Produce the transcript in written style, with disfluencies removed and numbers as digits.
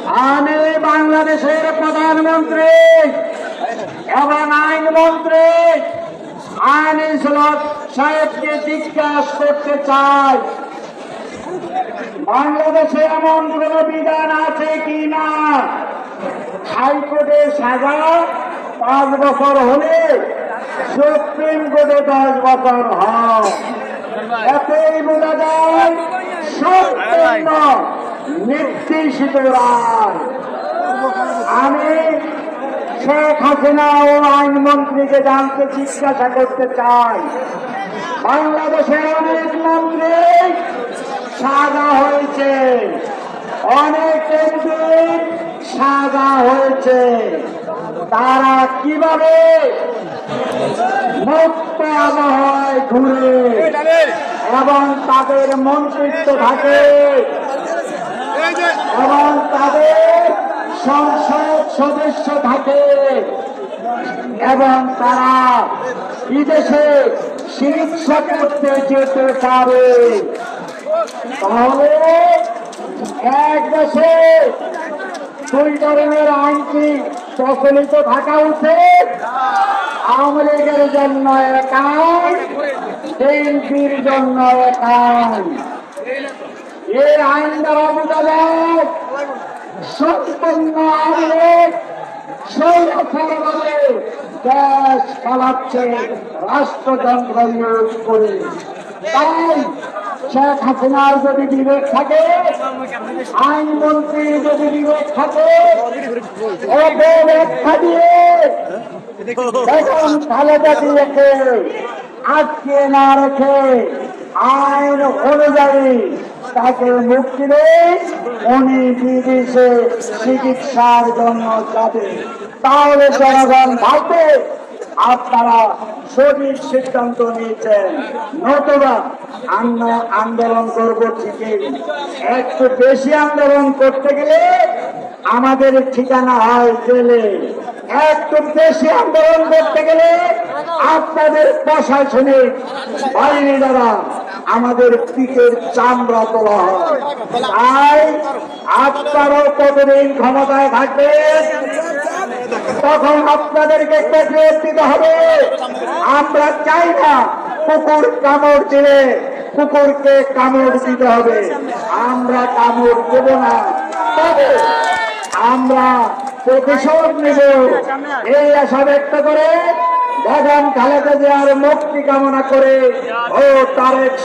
আমি বাংলাদেশের প্রধানমন্ত্রী এবং আইনমন্ত্রী আনিসুল সাহেবকে জিজ্ঞাসা করতে চাই, বাংলাদেশে এমন কোন বিধান আছে কি না হাইকোর্টে সাজা 5 বছর হলে সুপ্রিম কোর্টে 10 বছর হয়? এতেই বোঝা যায় সম্পূর্ণ নির্দেশিত রায়। আমি শেখ হাসিনা ও আইনমন্ত্রীকে জানতে জিজ্ঞাসা করতে চাই, বাংলাদেশের অনেক মন্ত্রী সাজা হয়েছে, অনেক এমপি সাজা হয়েছে, তারা কিভাবে মুক্ত আবহাওয়ায় ঘুরে এবং তাদের মন্ত্রিত্ব থাকে এবং তাদের সংসদ সদস্য থাকে এবং তারা বিদেশে চিকিৎসা করতে যেতে পারে, তাহলে এক দেশে 2 ধরনের আইনটি প্রচলিত থাকা উচিত। আওয়ামী লীগের জন্য এক আইন, বিএনপির জন্য এক আইন। এই আইন দ্বারা বোঝা যায় সম্পূর্ণ আওয়ামী লীগ স্বৈরাচারভাবে দেশ চালাচ্ছে রাষ্ট্রযন্ত্র ইউজ করে। তাই শেখ হাসিনার যদি বিবেক থাকে, আইনমন্ত্রীর যদি বিবেক থাকে, ব্যাখ্যা দিয়ে এখন খালেদা জিয়াকে আটকে না রেখে আইন অনুযায়ী তাকে মুক্তি দেয়, উনি বিদেশে চিকিৎসার জন্য যাবে, তাহলে জনগণ ভাববে আপনারা সঠিক সিদ্ধান্ত নিয়েছেন। নতুবা আমরা আন্দোলন করবো ঠিকই, একটু বেশি আন্দোলন করতে গেলে আমাদের ঠিকানা হয় জেলে, একটু বেশি আন্দোলন করতে গেলে আপনাদের প্রশাসনিক বাহিনী দ্বারা আমাদের পিঠের চামড়া তোলা হয়। তাই আপনারাও কতদিন ক্ষমতায় থাকবেন, তখন আপনাদেরকে পেট্রোল দিতে হবে। আমরা চাই না কুকুর কামড় দিলে কুকুরকে কামড় দিতে হবে, আমরা কামড় দেব না, তবে আমরা প্রতিশোধ নেব। এই আশা ব্যক্ত করে বেগম খালেদা জিয়ার মুক্তি কামনা করে ও তারেক